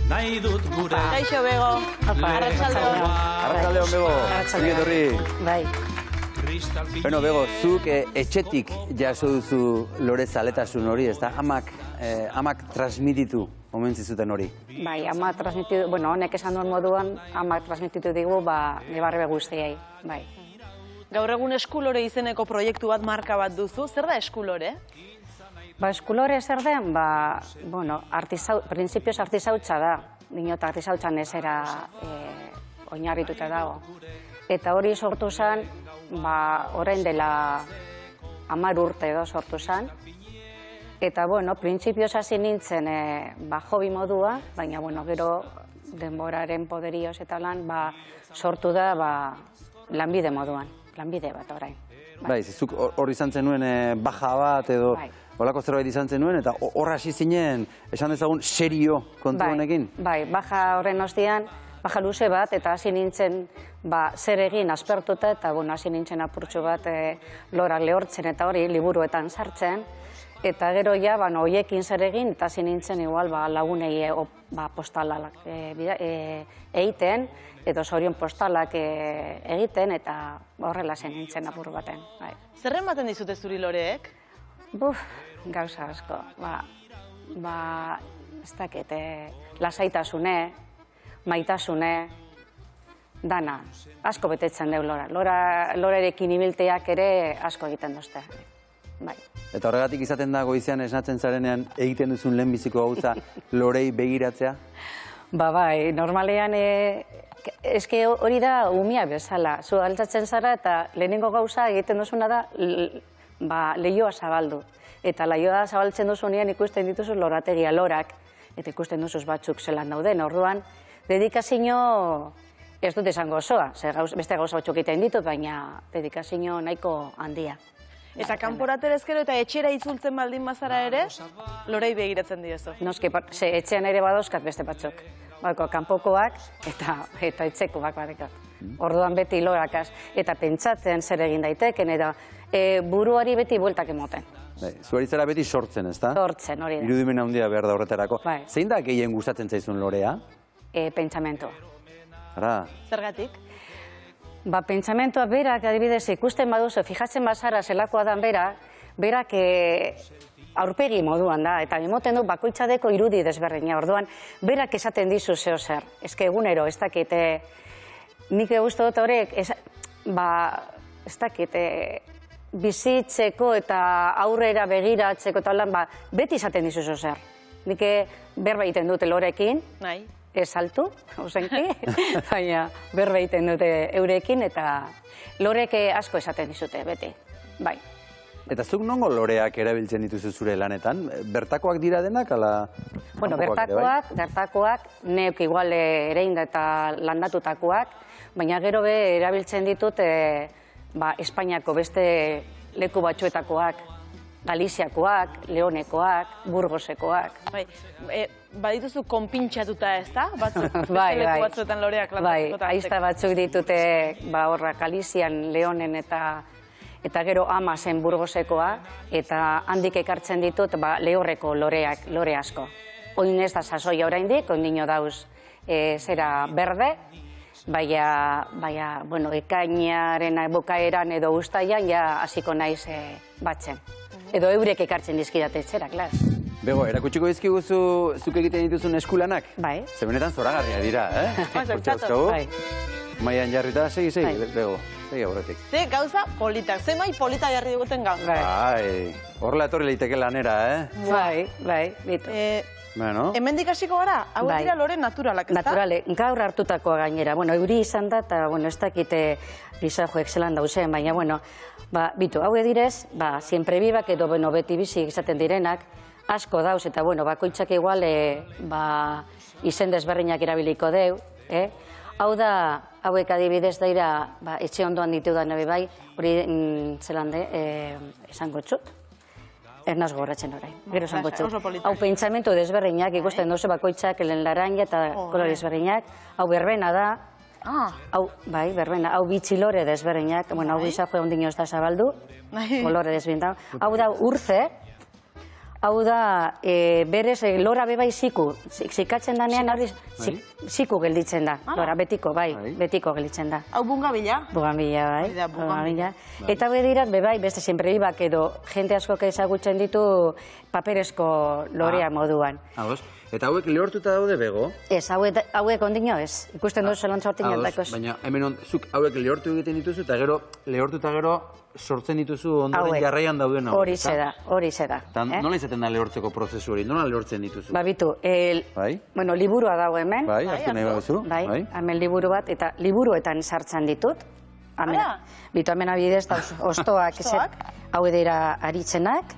nahi dut gure. Kaixo, Bego. Arratsaldeon. Arratsaldeon, Bego. Arratsaldeon. Bai. Bueno, Bego, zuk etxetik jaso duzu lore zaletasun hori, ez da? Amak transmititu omentzi zuten hori. Bai, amak transmititu, bueno, honek esan duen moduan, amak transmititu digu, nebarbe guztiei, bai. Gaur egun Eskulore izeneko proiektu bat, marka bat duzu. Zer da Eskulore? Eskulore zer den, bueno, prinsipioz artizautza da. Dinot artizautzan ezera oinarrituta dago. Eta hori sortu zen, orain dela 10 urte edo sortu zen. Eta, bueno, printzipioz hasi nintzen hobi modua, baina, bueno, gero denboraren poderioz eta lan, sortu da lanbide moduan, lanbide bat orain. Bai, zuk hor izan zenuen baja bat edo holako zerbait izan zenuen, eta hor hasi zinen, esan dezagun, serio kontu honekin? Bai, baja horren ostean, baja luze bat, eta hasi nintzen zer egin aspertuta, eta hasi nintzen apurtxo bat lorak lehortzen eta hori liburuetan sartzen, eta gero ja, hoiekin zer egin, eta hasi nintzen igual lagunei postalak egiten, edo zorion postalak egiten, eta horrela zen nintzen apur baten. Zer ematen dizute zuri loreek? Gauza asko. Ez dakit, lasaitasune, maitasune, dana. Asko betetzen deu lora. Lorerekin ibilteak ere asko egiten duzte. Eta horregatik izaten da goizean esnatzen zarenean egiten duzun lehenbiziko gauza lorei begiratzea? Bai, normalean eske hori da umia bezala. Zu altzatzen zara eta lehenengo gauza egiten duzuna da lehioa zabaldu. Eta lehioa zabaltzen duzunean ikusten dituzu lorategia lorak, eta ikusten duzuz batzuk zelan dauden. Orduan, dedikazio ez dut esango osoa, beste gauza batzuk egiten ditut, baina dedikazio nahiko handia. Eta kanporaterezkero eta etxera itzultzen baldin bazara ere, lorei begiratzen diozu. Noski, etxean ere badauzkat beste batzuk. Kanpokoak eta etxekoak badekot. Orduan beti lorakaz. Eta pentsatzen zer egin daiteken, eta buruari beti bueltak emoten. Zuari zara beti sortzen, ez da? Sortzen, hori da. Irudimen handia behar da horretarako. Zein da gehien gustatzen zaizun lorea? Pentsamentoa. Zergatik? Pentsamentoa berak, adibidez, ikusten baduzu, fijatzen bazara zelakoa dan berak aurpegi moduan da, eta emoten du bakoitzadeko irudi desberdina. Orduan, berak esaten dizu zeo zer. Ez que egunero, ez dakit, nik guztu dut horrek, ez dakit, bizitzeko eta aurrera begiratzeko eta lan, beti esaten dizu zeo zer. Nik berba egiten dute lorekin, ez altu, osenki, baina berba egiten dute eurekin, eta lorek asko esaten dizute, beti, bai. Eta zuk nongo loreak erabiltzen dituzu zure lanetan? Bertakoak dira denak, ala... Bueno, bertakoak, neuk igual ereinda eta landatutakoak, baina gero erabiltzen ditut Espainiako beste leku batzuetakoak, Galiziakoak, Leonekoak, Burgosekoak. Badituzu konpintxatuta ez da? Bai, leku batzuetan loreak landatutako. Bai, aizta batzuk ditute horra Galizian, Leonen eta gero Amasen Burgosekoa, eta handik ekartzen ditut lehorreko lore asko. Oin ez da sasoia oraindik, ondino dauz zera berde, baina, bueno, ekainaren bukaeran edo ustaian ja hasiko naiz batzen. Edo eurek ekartzen dizkidate etxera, klar. Bego, erakutsiko dizkiguzu zuk egiten dituzun eskulanak? Bai. Zebenetan zoragarria dira, Bai. Maian jarrita, segi, Bego, segi aurretik. Ze gauza politak, ze mai polita jarri duguten gaur. Bai, horrela etorri leiteke lanera, Bai, bitu. Hemendik hasiko gara, hau dira lore naturalak, ez da? Naturale, gaur hartutakoa gainera. Bueno, euri izan da, eta, bueno, ez dakite gizajoek zelan dauzen, baina, bueno, bitu, hau edirez, siempre bibak edo, bueno, beti bizi izaten direnak, asko dauz, eta, bueno, bakoitzak igual, izen desberdinak erabiliko deu, Hau da, hauek adibidez daira, etxe ondoan ditudan bai, hori zelan de, esango txut. Ernaz gogoratzen orain, gero esango txut. Hau pentsamentu desberdinak, ikusten dozu bakoitzak, elen laranja eta kolore desberdinak. Hau berbena da, hau, bai, berbena, hau bitxilore desberdinak, bueno, hau izahue ondino ez da zabaldu, kolore desberdinak. Hau da urze, Hau da, berez, lora bebai ziku. Zikatzen danean, hori, ziku gelditzen da. Lora, betiko, bai, betiko gelditzen da. Hau bungabila? Bugambila, bai. Bugambila. Eta bedirat, bebai, beste siempre ibak edo jente asko ezagutzen ditu paperezko lorea moduan. Eta hauek lehortuta daude bego? Ez, hauek ondino ez. Ikusten duzu lan sortin jantakoz. Baina hemen zuk hauek lehortu egiten dituzu eta gero lehortuta gero sortzen dituzu ondoren jarraian dauden hauek. Hori zera. Nola izaten da lehortzeko prozesu hori? Nola lehortzen dituzu? Ba, bitu, bueno, liburua dago hemen. Bai, hartu nahi baduzu. Bai, hemen liburu bat, eta liburuetan sartzen ditut. Bitu, hemen abidez, ostoak, hau dira aritzenak.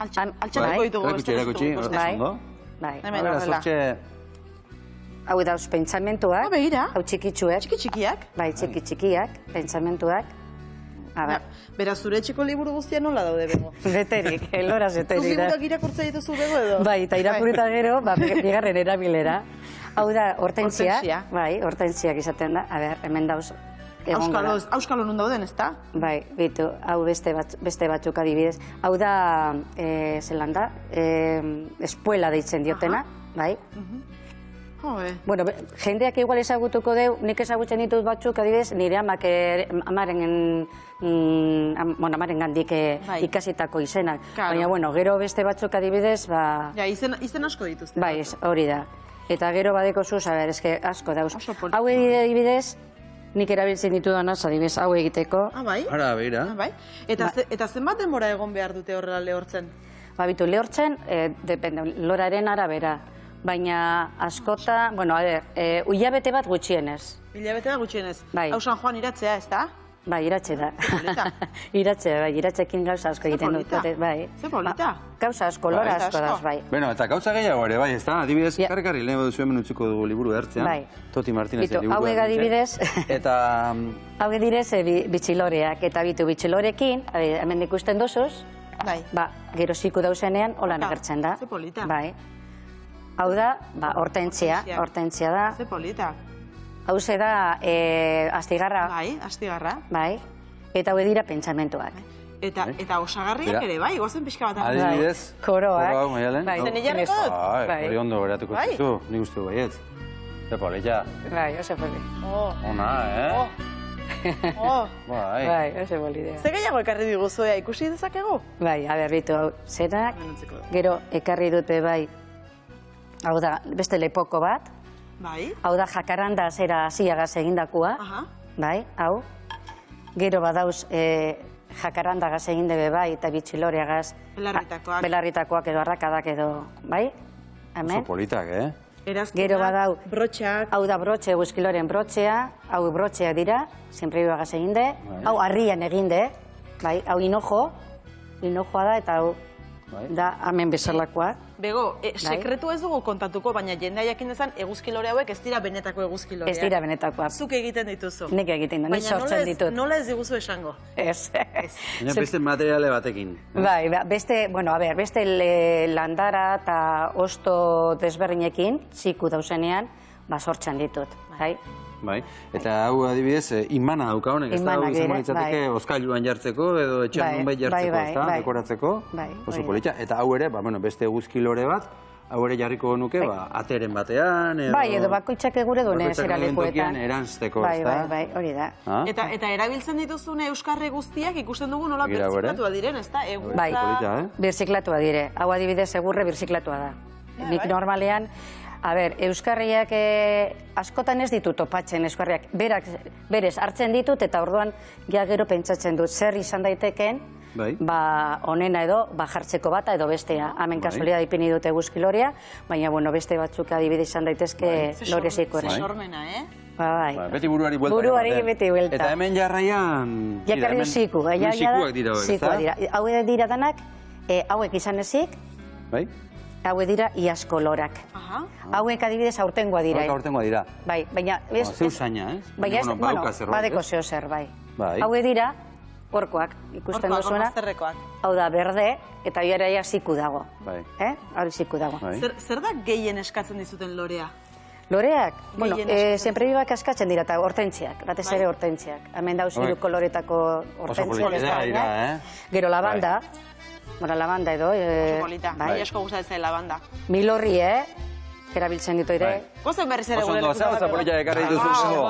Altxatuko ditugu. Erakutsi, Bai, hau da pentsamentuak, hau txikitsuek. Txiki-txikiak? Bai, txiki-txikiak, pentsamentuak. Beraz, zure etxeko liburu guztia nola daude bego? Beterik, eloraz beterik. Zuk liburuak irakurtza dituzu bego edo? Bai, eta irakurita gero, bigarren erabilera. Hau da, hortentzia. Bai, hortentziak izaten da. A ber, hemen dauz. Auskalo nun dauden, ez da? Bai, bitu, hau beste batzuk adibidez. Hau da, zelan da, espuela deitzen diotena, bai. Bueno, jendeak igual ezagutuko deu, nik ezagutzen ditut batzuk adibidez, nire amaren gandik ikasitako izenak. Baina, bueno, gero beste batzuk adibidez, ba... Ja, izen asko dituzte. Bai, hori da. Eta gero badeko zuz, a ber, eske asko dauz. Hau adibidez, nik erabiltzen ditudanaz, adibidez, hau egiteko. Bai? Ara, beira. Bai? Eta zenbat denbora egon behar dute horrela lehortzen? Ba, bitu, lehortzen, depende, loraren arabera. Baina askota, bueno, a ber, hilabete bat gutxienez. Hilabete bat gutxienez? Bai. Hau San Juan iratzea, ez da? Bai, iratxe da. Iratxekin gauza asko egiten dut. Ze polita? Gauza asko, lora asko daz, bai. Bueno, eta gauza gehiago ere, bai, ez da? Adibidez, karri lehen baduzu hemen utziko dugu liburu ertzean. Bai. Toti Martínez liburu. Hauek adibidez. Eta... Hauek direz bitxiloreak. Eta bitu bitxilorekin, hemen ikusten dozuz. Bai. Ba, gero ziku dauzenean, holan agertzen da. Ze polita. Bai. Hau da, hortentzia da. Ze polita. Hau ze da, astigarra. Bai, astigarra. Bai, eta hau dira pentsamentuak. Eta osagarriak ere, bai, gozen pixka bat. Adibidez, koroak. Koroak, Maialen. Zen hilarriko dut? Bai, hori ondo beratuko zizu, nik uste baietz. Ze polita. Bai, oso poli. Ona, Bai, oso polidea. Ze gehiago ekarri diguzu, ikusi dezakegu? Bai, a ber, bitu, hau zenak, gero ekarri dute bai, hau da, beste lepoko bat. Bai. Hau da, jakaranda zera hasiagaz egindakua. Bai, hau. Gero badauz, jakarandagaz egindebe bai, eta bitxiloreagaz. Belarritakoak. Belarritakoak edo arrakadak edo, bai? Hemen. Oso politak, Gero badau, brotxeak. Hau da brotxe, guzkiloren brotxea. Hau brotxeak dira, siempre ibagaz eginde. Hau harrian eginde, bai, hau hinojoa da, eta hau da hemen bezalakoa. Bego, sekretu ez dugu kontatuko, baina jendea jakin dezan, eguzkilore hauek ez dira benetako eguzkiloreak. Ez dira benetakoak. Zuk egiten dituzu. Nik egiten du, nik sortzen ditut. Baina nola ez diguzu esango? Ez. Baina beste materiale batekin. Bai, beste landara eta osto desberdinekin, ziku dauzenean, sortzen ditut. Bai, eta hau adibidez, imana dauka honek, ez da, hau izan balitzateke oskailuan jartzeko, edo etxean nonbait jartzeko, ez da, dekoratzeko, oso polita. Eta hau ere, beste eguzkilore bat, hau ere jarriko nuke, ateren batean, edo... Bai, edo bakoitzak egure dune zera lekuetan. Eranzteko, ez da? Bai, hori da. Eta erabiltzen dituzune euskarri guztiak ikusten dugu nola birziklatua diren, ez da? Bai, birziklatua dire. Hau adibidez egurre birziklatua da. Nik normalean, a ber, euskarriak askotan ez ditut topatzen euskarriak. Berez hartzen ditut eta orduan ja gero pentsatzen dut zer izan daiteken, onena edo jartzeko bata edo bestea. Hemen kasualidad ipini dute eguzkilorea, baina beste batzuk adibide izan daitezke loreziko ere. Sormena, Beti buruari buelta. Buruari beti buelta. Eta hemen jarraian... Jakarri ziku. Zikuak dira, ez da? Hauek dira danak, hauek izan ezik, hauek dira iazko lorak. Hauek adibidez aurtengoa dira. Aurtengoa dira. Bai, baina... Zeu zaina, ez? Baina, badeko zeo zer, bai. Hauek dira, horkoak, ikusten duzuena. Hau da, berde, eta biara ziku dago. Hau ziku dago. Zer da gehien eskatzen dizuten lorea? Loreak? Bueno, sempre bibak askatzen dira, eta hortentziak, batez ere hortentziak. Hemen dauz hiru koloretako hortentziak. Oso polita dira, Gero lavanda, Bueno, lavanda edo. Oso polita, bai asko gustatzen lavanda. Milorri, erabiltzen ditu ere. Gozen berriz ere Oso ondo, gure oso polita ekarri duzu.